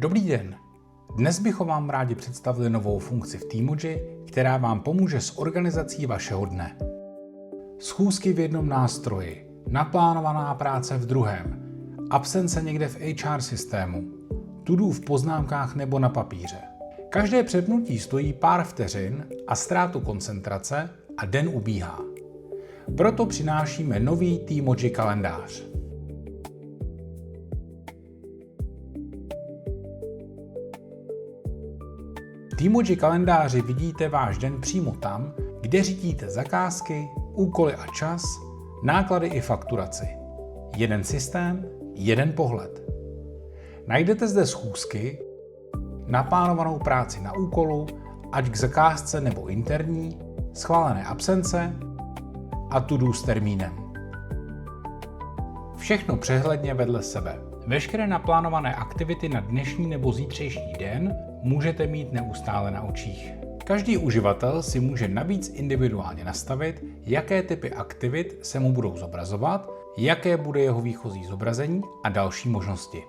Dobrý den. Dnes bychom vám rádi představili novou funkci v Teamoji, která vám pomůže s organizací vašeho dne. Schůzky v jednom nástroji, naplánovaná práce v druhém, absence někde v HR systému, to-do v poznámkách nebo na papíře. Každé přepnutí stojí pár vteřin a ztrátu koncentrace a den ubíhá. Proto přinášíme nový Teamoji kalendář. V Teamoji kalendáři vidíte váš den přímo tam, kde řídíte zakázky, úkoly a čas, náklady i fakturaci. Jeden systém, jeden pohled. Najdete zde schůzky, naplánovanou práci na úkolu, ať k zakázce nebo interní, schválené absence a to-do s termínem. Všechno přehledně vedle sebe. Veškeré naplánované aktivity na dnešní nebo zítřejší den můžete mít neustále na očích. Každý uživatel si může navíc individuálně nastavit, jaké typy aktivit se mu budou zobrazovat, jaké bude jeho výchozí zobrazení a další možnosti.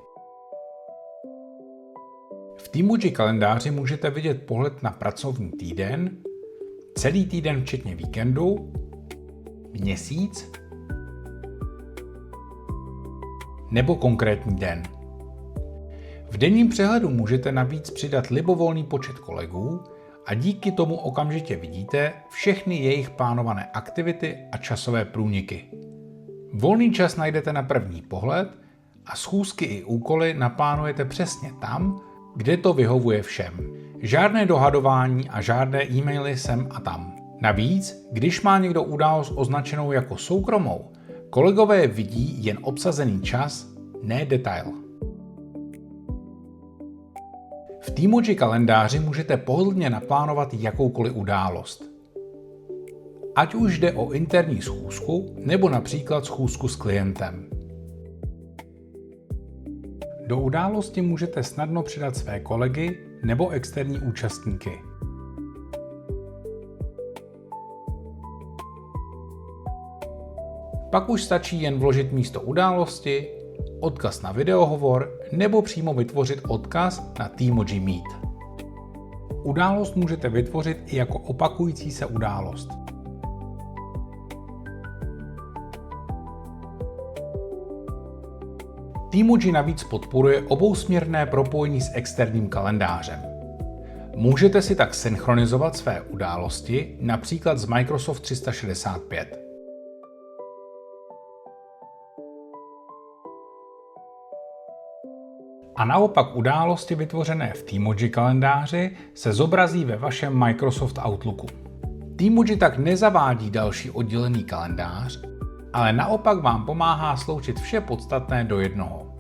V Teamoji kalendáři můžete vidět pohled na pracovní týden, celý týden včetně víkendu, měsíc nebo konkrétní den. V denním přehledu můžete navíc přidat libovolný počet kolegů a díky tomu okamžitě vidíte všechny jejich plánované aktivity a časové průniky. Volný čas najdete na první pohled a schůzky i úkoly naplánujete přesně tam, kde to vyhovuje všem. Žádné dohadování a žádné e-maily sem a tam. Navíc, když má někdo událost označenou jako soukromou, kolegové vidí jen obsazený čas, ne detail. V Teamoji kalendáři můžete pohodlně naplánovat jakoukoliv událost. Ať už jde o interní schůzku nebo například schůzku s klientem. Do události můžete snadno přidat své kolegy nebo externí účastníky. Pak už stačí jen vložit místo události, odkaz na videohovor nebo přímo vytvořit odkaz na Teamoji Meet. Událost můžete vytvořit i jako opakující se událost. Teamoji navíc podporuje obousměrné propojení s externím kalendářem. Můžete si tak synchronizovat své události například z Microsoft 365. A naopak události vytvořené v Teamoji kalendáři se zobrazí ve vašem Microsoft Outlooku. Teamoji tak nezavádí další oddělený kalendář, ale naopak vám pomáhá sloučit vše podstatné do jednoho.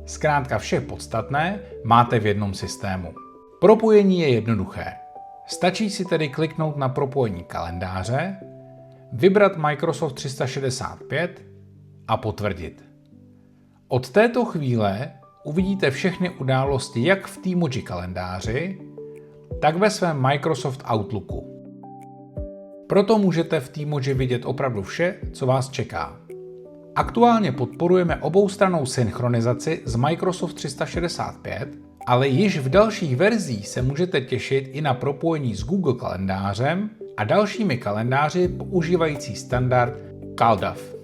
Zkrátka vše podstatné máte v jednom systému. Propojení je jednoduché. Stačí si tedy kliknout na propojení kalendáře, vybrat Microsoft 365 a potvrdit. Od této chvíle uvidíte všechny události jak v Teamoji kalendáři, tak ve svém Microsoft Outlooku. Proto můžete v Teamoji vidět opravdu vše, co vás čeká. Aktuálně podporujeme oboustrannou synchronizaci z Microsoft 365, ale již v dalších verzích se můžete těšit i na propojení s Google kalendářem a dalšími kalendáři používající standard CalDAV.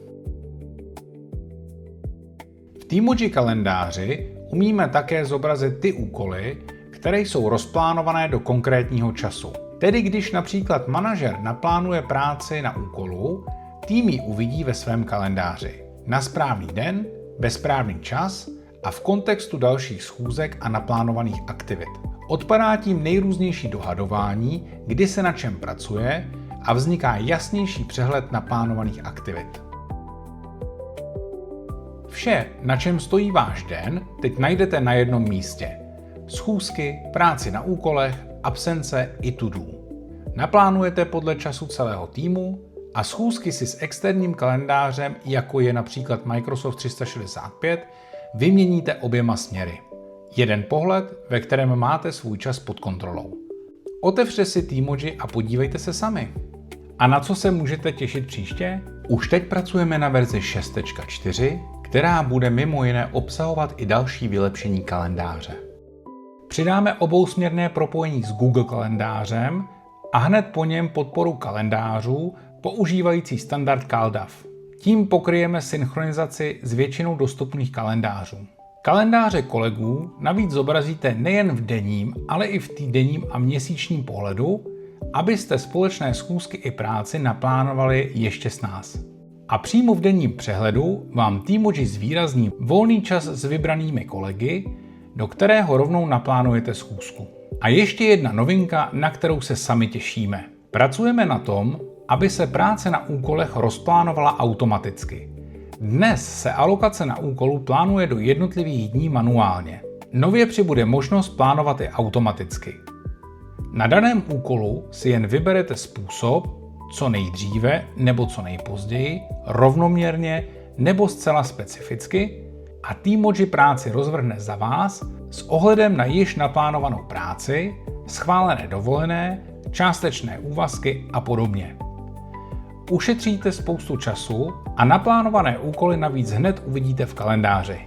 V Teamoji kalendáři umíme také zobrazit ty úkoly, které jsou rozplánované do konkrétního času. Tedy když například manažer naplánuje práci na úkolu, tým ji uvidí ve svém kalendáři. Na správný den, ve správný čas a v kontextu dalších schůzek a naplánovaných aktivit. Odpadá tím nejrůznější dohadování, kdy se na čem pracuje a vzniká jasnější přehled naplánovaných aktivit. Vše, na čem stojí váš den, teď najdete na jednom místě. Schůzky, práci na úkolech, absence i to-do. Naplánujete podle času celého týmu a schůzky si s externím kalendářem, jako je například Microsoft 365, vyměníte oběma směry. Jeden pohled, ve kterém máte svůj čas pod kontrolou. Otevřte si Teamoji a podívejte se sami. A na co se můžete těšit příště? Už teď pracujeme na verzi 6.4, která bude mimo jiné obsahovat i další vylepšení kalendáře. Přidáme obousměrné propojení s Google kalendářem a hned po něm podporu kalendářů používající standard CalDAV. Tím pokryjeme synchronizaci s většinou dostupných kalendářů. Kalendáře kolegů navíc zobrazíte nejen v denním, ale i v týdenním a měsíčním pohledu, abyste společné schůzky i práci naplánovali ještě s nás. A přímo v denním přehledu vám Teamoji zvýrazní volný čas s vybranými kolegy, do kterého rovnou naplánujete schůzku. A ještě jedna novinka, na kterou se sami těšíme. Pracujeme na tom, aby se práce na úkolech rozplánovala automaticky. Dnes se alokace na úkolu plánuje do jednotlivých dní manuálně. Nově přibude možnost plánovat je automaticky. Na daném úkolu si jen vyberete způsob, co nejdříve nebo co nejpozději, rovnoměrně nebo zcela specificky, a Teamoji práci rozvrhne za vás s ohledem na již naplánovanou práci, schválené dovolené, částečné úvazky a podobně. Ušetříte spoustu času a naplánované úkoly navíc hned uvidíte v kalendáři.